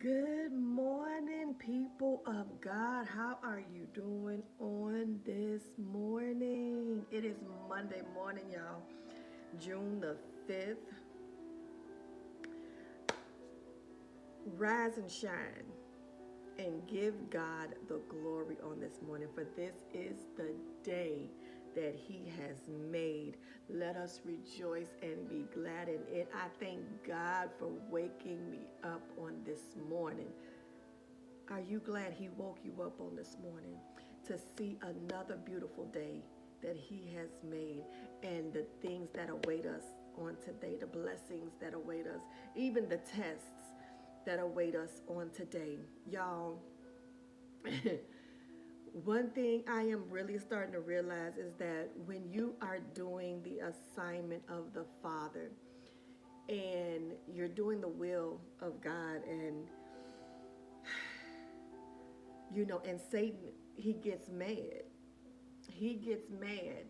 Good morning, people of God. How are you doing on this morning? It is Monday morning, y'all. June the 5th. Rise and shine and give God the glory on this morning, for this is the day that He has made. Let us rejoice and be glad in it. I thank God for waking me up on this morning. Are you glad He woke you up on this morning to see another beautiful day that He has made, and the things that await us on today, the blessings that await us, even the tests that await us on today? Y'all, one thing I am really starting to realize is that when you are doing the assignment of the Father and you're doing the will of God, and and Satan, he gets mad. He gets mad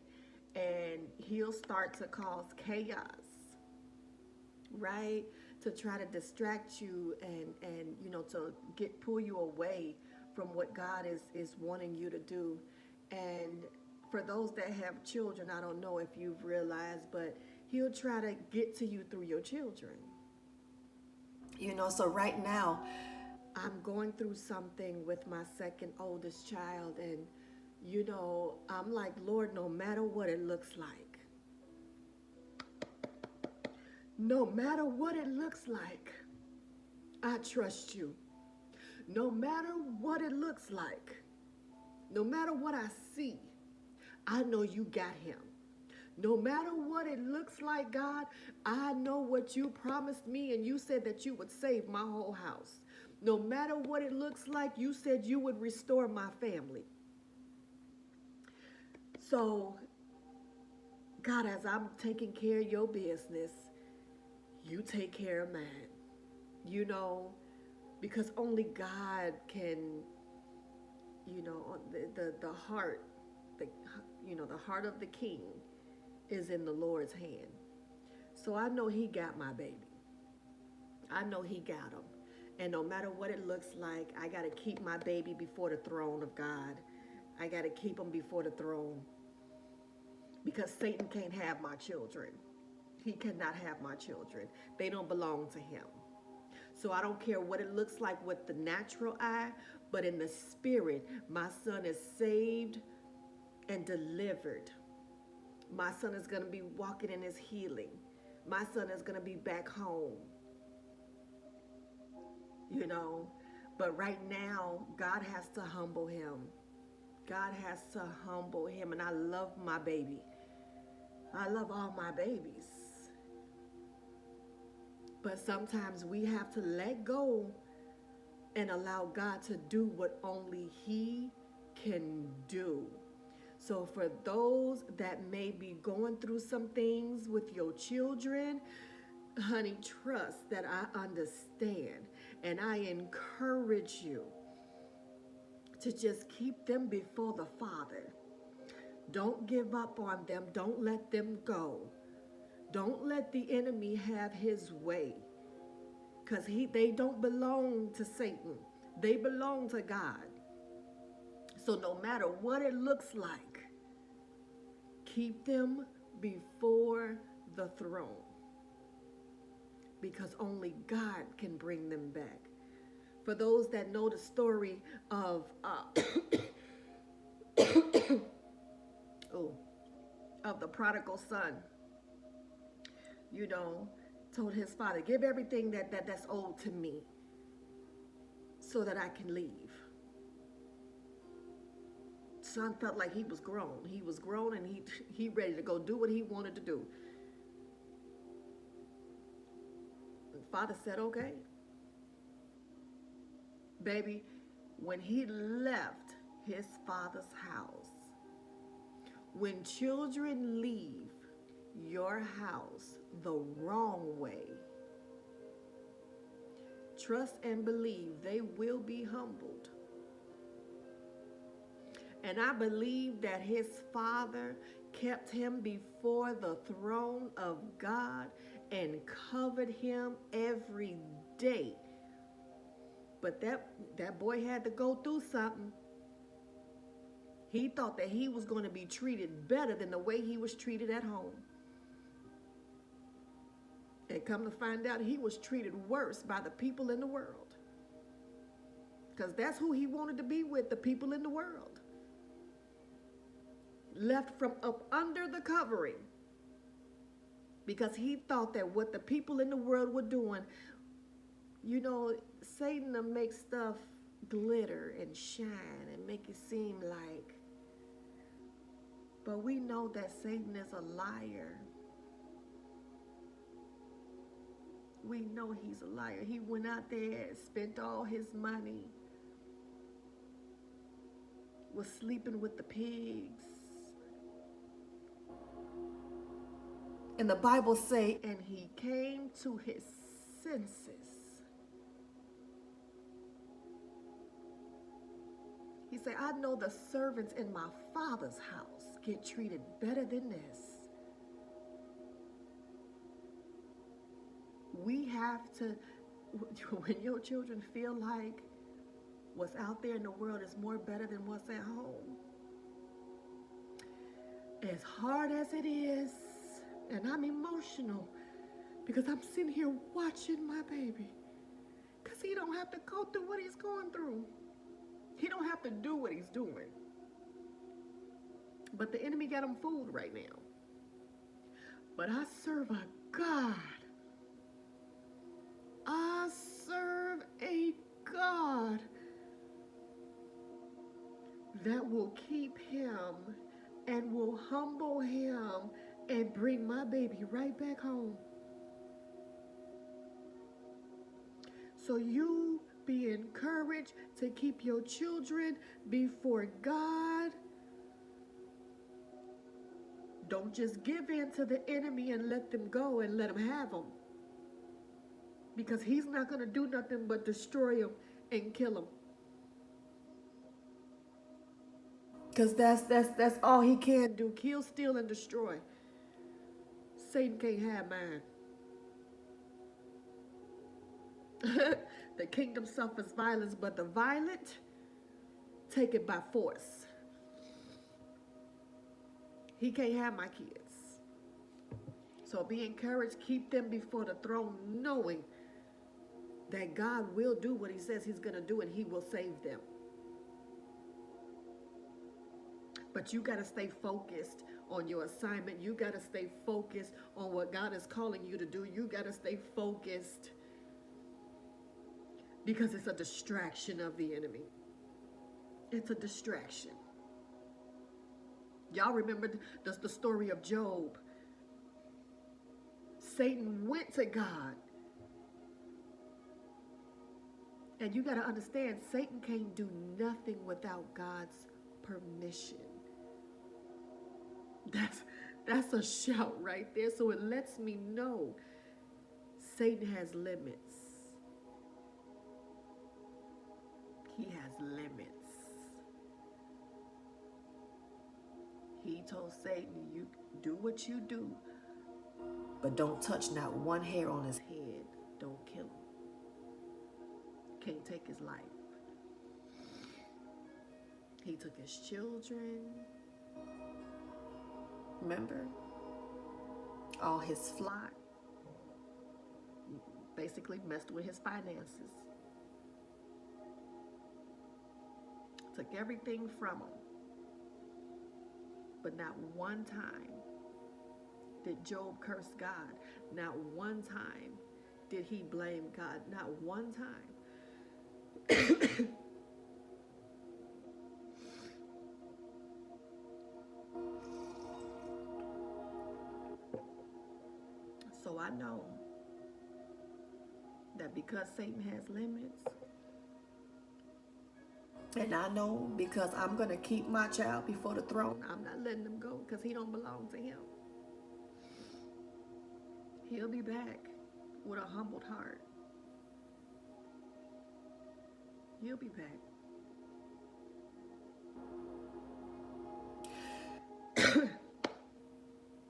and he'll start to cause chaos, right? To try to distract you and to pull you away from what God is wanting you to do. And for those that have children, I don't know if you've realized, but he'll try to get to you through your children. So right now I'm going through something with my second oldest child, and I'm like, Lord, no matter what it looks like, no matter what it looks like, I trust you. No matter what it looks like, no matter what I see, I know you got him. No matter what it looks like, God, I know what you promised me, and you said that you would save my whole house. No matter what it looks like, you said you would restore my family. So, God, as I'm taking care of your business, you take care of mine. You know, because only God can, the heart, the the heart of the king is in the Lord's hand. So I know he got my baby. I know he got him. And no matter what it looks like, I got to keep my baby before the throne of God. I got to keep him before the throne, because Satan can't have my children. He cannot have my children. They don't belong to him. So I don't care what it looks like with the natural eye, but in the spirit, my son is saved and delivered. My son is going to be walking in his healing. My son is going to be back home, you know. But right now, God has to humble him. God has to humble him. And I love my baby. I love all my babies. But sometimes we have to let go and allow God to do what only He can do. So for those that may be going through some things with your children, honey, trust that I understand. And I encourage you to just keep them before the Father. Don't give up on them. Don't let them go. Don't let the enemy have his way, because they don't belong to Satan. They belong to God. So no matter what it looks like, keep them before the throne, because only God can bring them back. For those that know the story of oh, of the prodigal son, you know, told his father, give everything that's owed to me so that I can leave. Son felt like he was grown. He was grown, and he ready to go do what he wanted to do. And father said, okay. Baby, when he left his father's house, when children leave your house the wrong way, trust and believe they will be humbled. And I believe that his father kept him before the throne of God and covered him every day But that boy had to go through something. He thought that he was going to be treated better than the way he was treated at home. And come to find out, he was treated worse by the people in the world. Because that's who he wanted to be with, the people in the world. Left from up under the covering. Because he thought that what the people in the world were doing, you know, Satan will make stuff glitter and shine and make it seem like. But we know that Satan is a liar. We know he's a liar. He went out there and spent all his money, was sleeping with the pigs. And the Bible say, and he came to his senses. He said, I know the servants in my Father's house get treated better than this. We have to, when your children feel like what's out there in the world is more better than what's at home, as hard as it is, and I'm emotional because I'm sitting here watching my baby, because he don't have to go through what he's going through. He don't have to do what he's doing. But the enemy got him fooled right now. But I serve a God. I serve a God that will keep him and will humble him and bring my baby right back home. So you be encouraged to keep your children before God. Don't just give in to the enemy and let them go and let him have them. Because he's not going to do nothing but destroy them and kill them. Because that's all he can do. Kill, steal, and destroy. Satan can't have mine. The kingdom suffers violence, but the violent take it by force. He can't have my kids. So be encouraged. Keep them before the throne, knowing that God will do what he says he's going to do, and he will save them. But you got to stay focused on your assignment. You got to stay focused on what God is calling you to do. You got to stay focused, because it's a distraction of the enemy. It's a distraction. Y'all remember the story of Job. Satan went to God. And you got to understand, Satan can't do nothing without God's permission. That's a shout right there. So it lets me know Satan has limits. He has limits. He told Satan, you do what you do, but don't touch not one hair on his head. Don't kill him. Can't take his life. He took his children. Remember? All his flock. Basically messed with his finances. Took everything from him. But not one time did Job curse God. Not one time did he blame God. Not one time. So I know that because Satan has limits, and I know because I'm going to keep my child before the throne, I'm not letting him go because he don't belong to him. He'll be back with a humbled heart. He'll be back.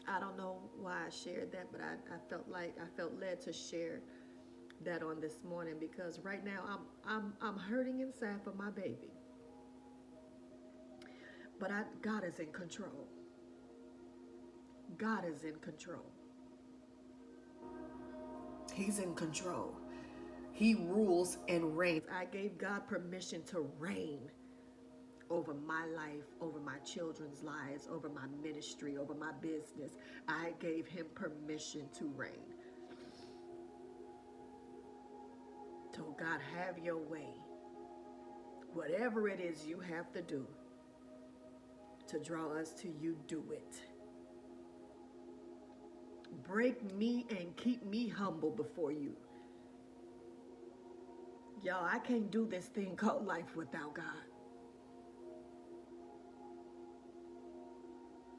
I don't know why I shared that, but I felt led to share that on this morning, because right now I'm hurting inside for my baby. But God is in control. God is in control. He's in control. He rules and reigns. I gave God permission to reign over my life, over my children's lives, over my ministry, over my business. I gave him permission to reign. So God, have your way. Whatever it is you have to do to draw us to you, do it. Break me and keep me humble before you. Y'all, I can't do this thing called life without God.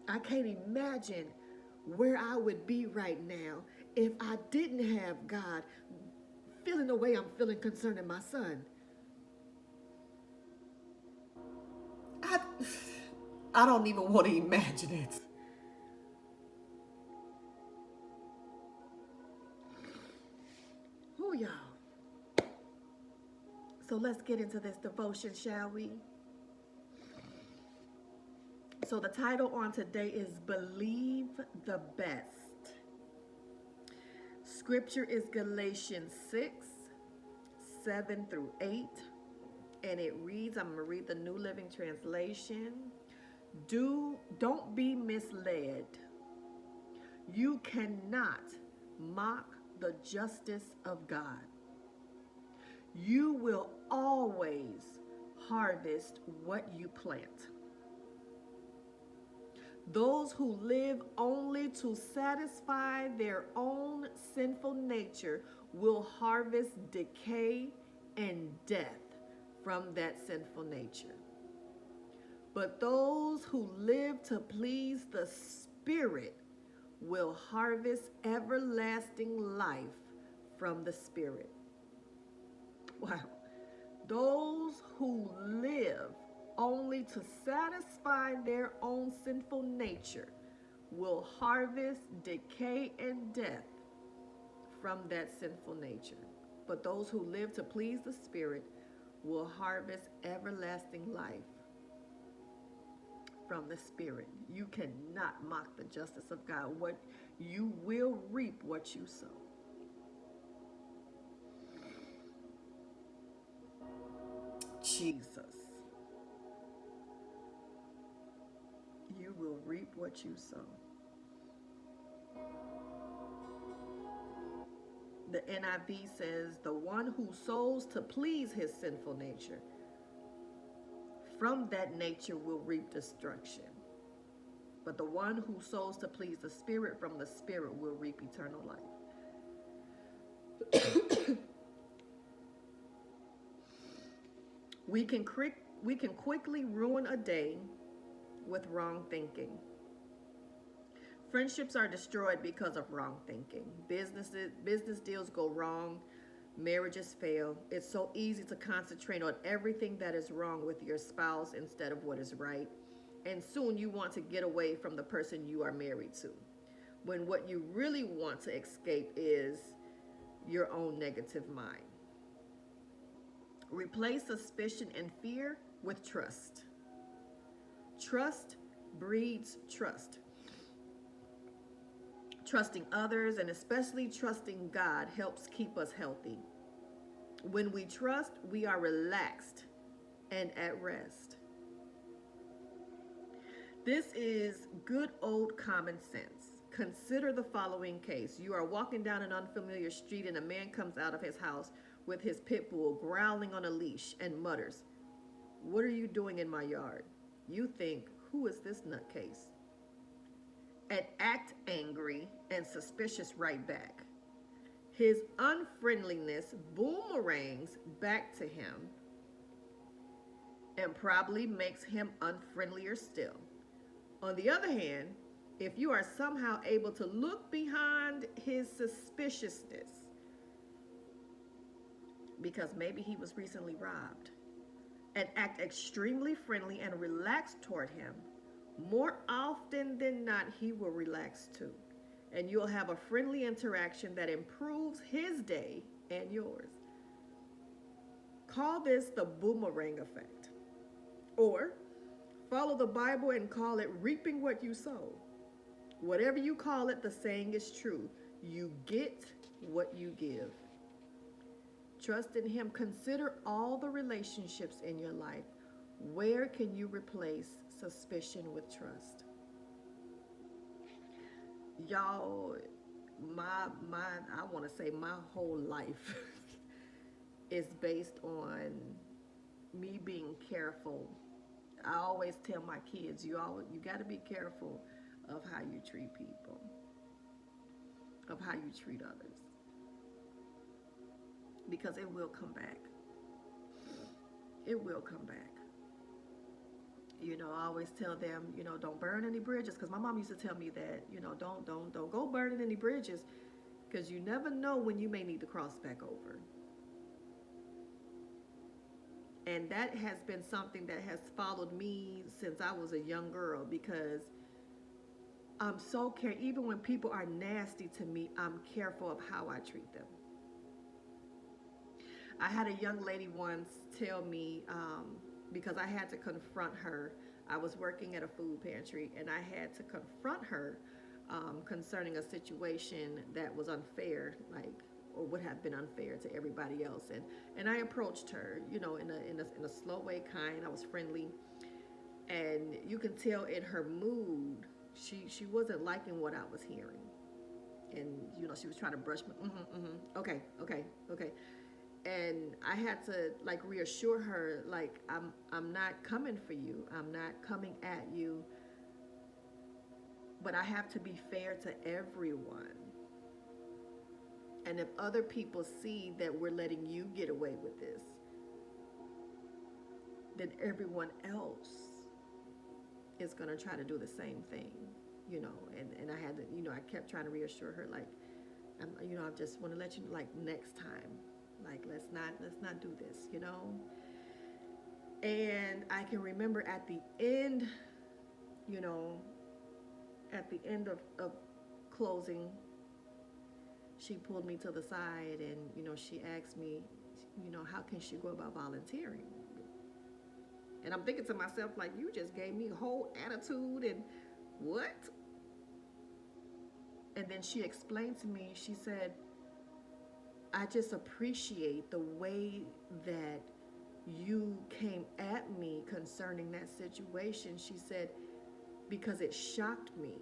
I can't imagine where I would be right now if I didn't have God feeling the way I'm feeling concerning my son. I, I don't even want to imagine it. Oh, y'all. So let's get into this devotion, shall we? So the title on today is Believe the Best. Scripture is Galatians 6, 7 through 8. And it reads, I'm going to read the New Living Translation. Don't be misled. You cannot mock the justice of God. You will always harvest what you plant. Those who live only to satisfy their own sinful nature will harvest decay and death from that sinful nature. But those who live to please the Spirit will harvest everlasting life from the Spirit. Wow. Those who live only to satisfy their own sinful nature will harvest decay and death from that sinful nature. But those who live to please the Spirit will harvest everlasting life from the Spirit. You cannot mock the justice of God. What you will reap what you sow. Jesus. You will reap what you sow. The NIV says, the one who sows to please his sinful nature, from that nature will reap destruction. But the one who sows to please the Spirit, from the Spirit will reap eternal life. We can quickly ruin a day with wrong thinking. Friendships are destroyed because of wrong thinking. Business deals go wrong. Marriages fail. It's so easy to concentrate on everything that is wrong with your spouse instead of what is right. And soon you want to get away from the person you are married to, when what you really want to escape is your own negative mind. Replace suspicion and fear with trust. Trust breeds trust. Trusting others, and especially trusting God, helps keep us healthy. When we trust, we are relaxed and at rest. This is good old common sense. Consider the following case. You are walking down an unfamiliar street and a man comes out of his house with his pit bull growling on a leash and mutters, "What are you doing in my yard?" You think, who is this nutcase? And act angry and suspicious right back. His unfriendliness boomerangs back to him and probably makes him unfriendlier still. On the other hand, if you are somehow able to look behind his suspiciousness, because maybe he was recently robbed, and act extremely friendly and relaxed toward him, more often than not, he will relax too. And you'll have a friendly interaction that improves his day and yours. Call this the boomerang effect. Or follow the Bible and call it reaping what you sow. Whatever you call it, the saying is true. You get what you give. Trust in Him. Consider all the relationships in your life. Where can you replace suspicion with trust? Y'all, I want to say my whole life is based on me being careful. I always tell my kids, you got to be careful of how you treat people, of how you treat others, because it will come back. It will come back. I always tell them, don't burn any bridges, because my mom used to tell me that, don't go burning any bridges, because you never know when you may need to cross back over. And that has been something that has followed me since I was a young girl, because I'm so careful. Even when people are nasty to me, I'm careful of how I treat them. I had a young lady once tell me, because I had to confront her. I was working at a food pantry, and I had to confront her concerning a situation that was unfair, or would have been unfair to everybody else. And I approached her, in a slow way, kind. I was friendly, and you can tell in her mood, she wasn't liking what I was hearing, and she was trying to brush me. Okay. And I had to reassure her, I'm not coming for you. I'm not coming at you. But I have to be fair to everyone. And if other people see that we're letting you get away with this, then everyone else is going to try to do the same thing, and I had to, I kept trying to reassure her, I just want to let you know, next time, let's not do this, And I can remember at the end, of closing, she pulled me to the side, and, she asked me, how can she go about volunteering? And I'm thinking to myself, you just gave me a whole attitude, and what? And then she explained to me, she said, I just appreciate the way that you came at me concerning that situation. She said, because it shocked me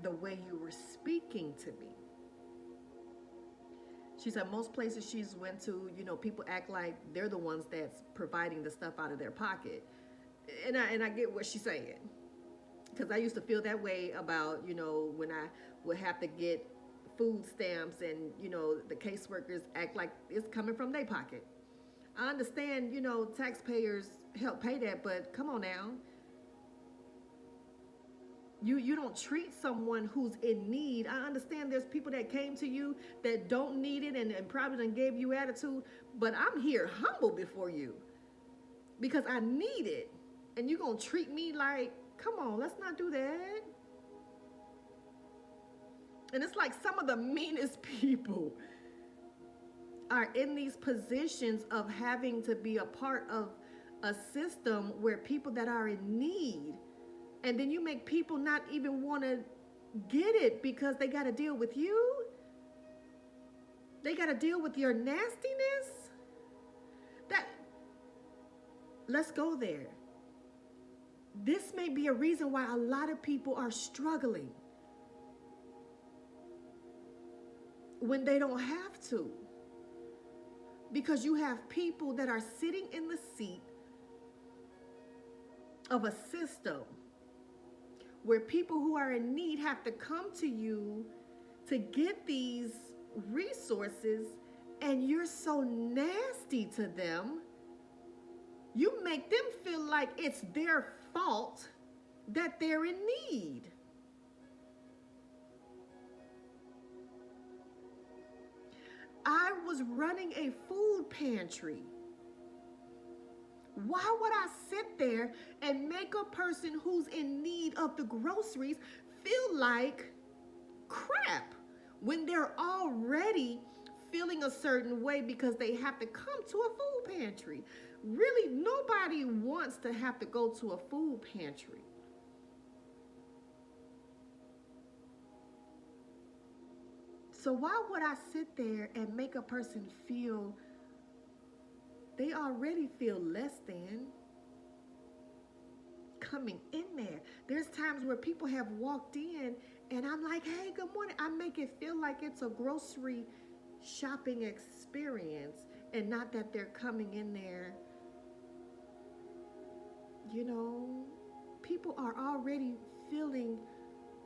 the way you were speaking to me. She said most places she's went to, people act like they're the ones that's providing the stuff out of their pocket. And I get what she's saying. Because I used to feel that way about, when I would have to get food stamps, and, the caseworkers act like it's coming from their pocket. I understand, taxpayers help pay that, but come on now. You don't treat someone who's in need. I understand there's people that came to you that don't need it, and probably done gave you attitude, but I'm here humble before you because I need it. And you're going to treat me like, come on, let's not do that. And it's like some of the meanest people are in these positions of having to be a part of a system where people that are in need, and then you make people not even want to get it because they got to deal with you. They got to deal with your nastiness. Let's go there. This may be a reason why a lot of people are struggling when they don't have to. Because you have people that are sitting in the seat of a system where people who are in need have to come to you to get these resources, and you're so nasty to them. You make them feel like it's their fault that they're in need. I was running a food pantry. Why would I sit there and make a person who's in need of the groceries feel like crap when they're already feeling a certain way because they have to come to a food pantry. Really, nobody wants to have to go to a food pantry. So why would I sit there and make a person feel they already feel less than coming in there? There's times where people have walked in and I'm like, hey, good morning. I make it feel like it's a grocery shopping experience and not that they're coming in there. You know, people are already feeling,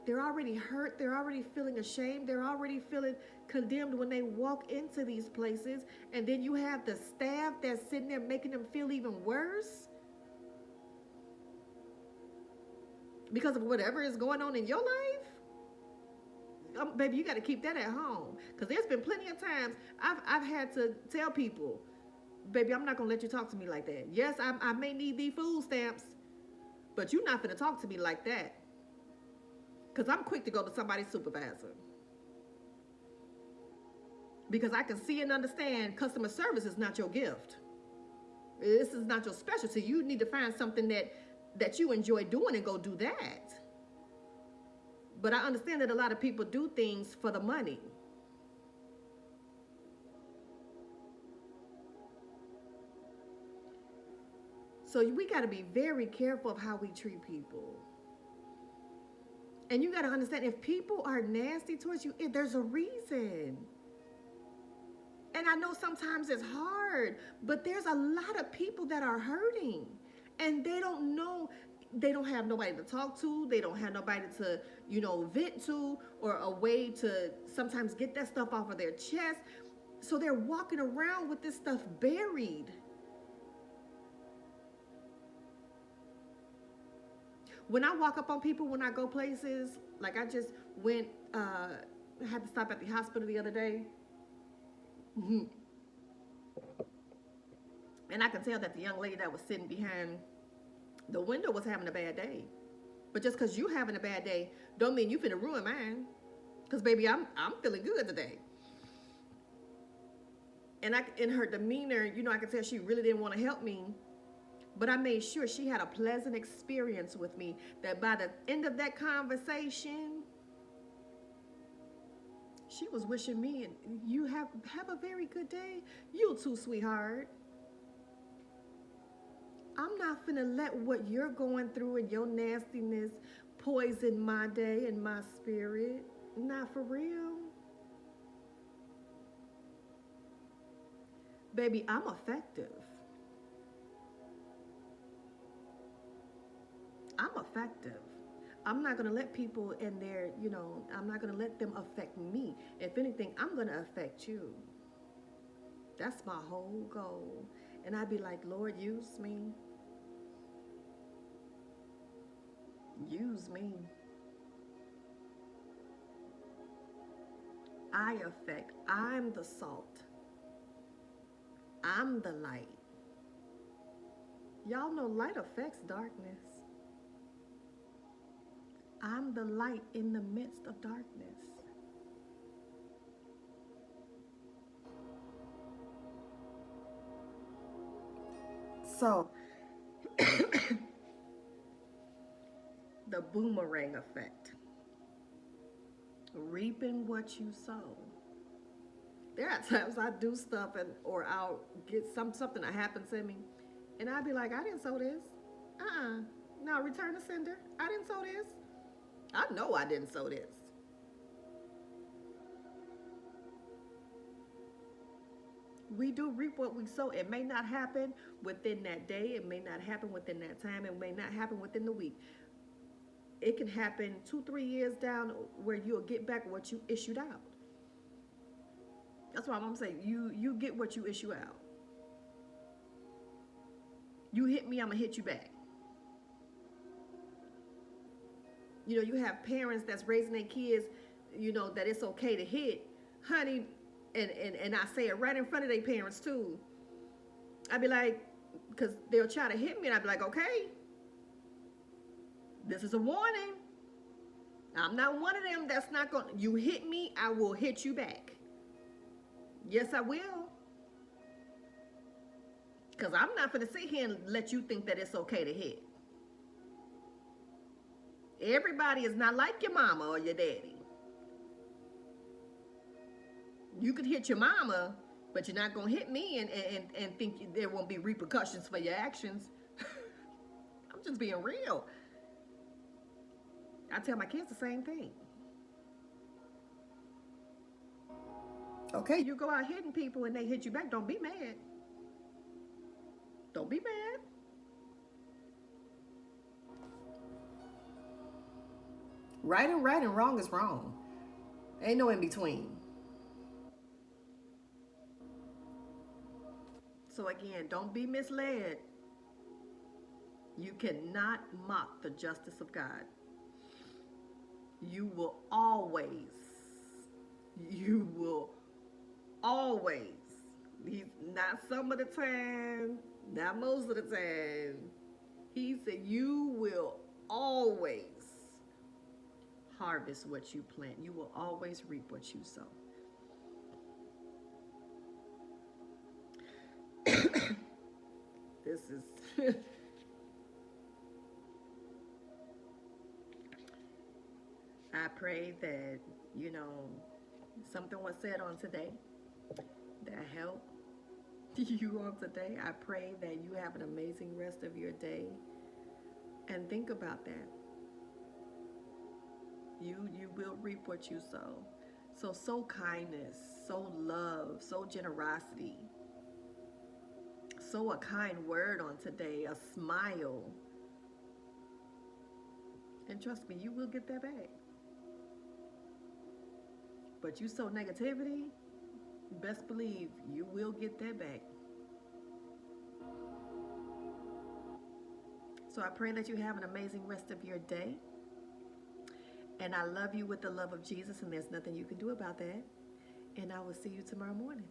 they're already hurt, they're already feeling ashamed, they're already feeling condemned when they walk into these places. And then you have the staff that's sitting there making them feel even worse because of whatever is going on in your life. Baby, you got to keep that at home, because there's been plenty of times I've had to tell people, baby, I'm not going to let you talk to me like that. Yes, I may need these food stamps, but you're not going to talk to me like that, because I'm quick to go to somebody's supervisor. Because I can see and understand customer service is not your gift. This is not your specialty. You need to find something that you enjoy doing and go do that. But I understand that a lot of people do things for the money. So we got to be very careful of how we treat people. And you got to understand, if people are nasty towards you, there's a reason. And I know sometimes it's hard, but there's a lot of people that are hurting and they don't know. They don't have nobody to talk to. They don't have nobody to, vent to, or a way to sometimes get that stuff off of their chest. So they're walking around with this stuff buried. When I walk up on people, when I go places, like I just went, I had to stop at the hospital the other day. And I can tell that the young lady that was sitting behind the window was having a bad day. But just because you having a bad day don't mean you finna ruin mine. Because baby, I'm feeling good today. And in her demeanor, I could tell she really didn't want to help me. But I made sure she had a pleasant experience with me, that by the end of that conversation, she was wishing me, you have a very good day. You too, sweetheart. I'm not finna let what you're going through and your nastiness poison my day and my spirit. Not for real. Baby, I'm effective. I'm effective. I'm not going to let people in there, I'm not going to let them affect me. If anything, I'm going to affect you. That's my whole goal. And I'd be like, Lord, use me. Use me. I affect. I'm the salt. I'm the light. Y'all know light affects darkness. I'm the light in the midst of darkness. So, the boomerang effect. Reaping what you sow. There are times I do stuff or I'll get something that happens to me, and I'll be like, I didn't sow this. No, return the sender. I didn't sow this. I know I didn't sow this. We do reap what we sow. It may not happen within that day. It may not happen within that time. It may not happen within the week. It can happen 2-3 years down where you'll get back what you issued out. That's why I'm saying you get what you issue out. You hit me, I'm going to hit you back. You have parents that's raising their kids, that it's okay to hit. Honey, and I say it right in front of their parents too. I'd be like, because they'll try to hit me, and I'd be like, okay, this is a warning. I'm not one of them that's not going to, you hit me, I will hit you back. Yes, I will. Because I'm not going to sit here and let you think that it's okay to hit. Everybody is not like your mama or your daddy. You could hit your mama, but you're not going to hit me and think there won't be repercussions for your actions. I'm just being real. I tell my kids the same thing. Okay, you go out hitting people and they hit you back. Don't be mad. Don't be mad. Right and wrong is wrong. Ain't no in between. So again, don't be misled. You cannot mock the justice of God. You will always, you will always, not some of the time, not most of the time. He said, you will always harvest what you plant. You will always reap what you sow. This is I pray that, you know, something was said on today that helped you on today. I pray that you have an amazing rest of your day. And think about that. You will reap what you sow. So sow kindness, sow love, sow generosity. Sow a kind word on today, a smile. And trust me, you will get that back. But you sow negativity, best believe you will get that back. So I pray that you have an amazing rest of your day. And I love you with the love of Jesus, and there's nothing you can do about that. And I will see you tomorrow morning.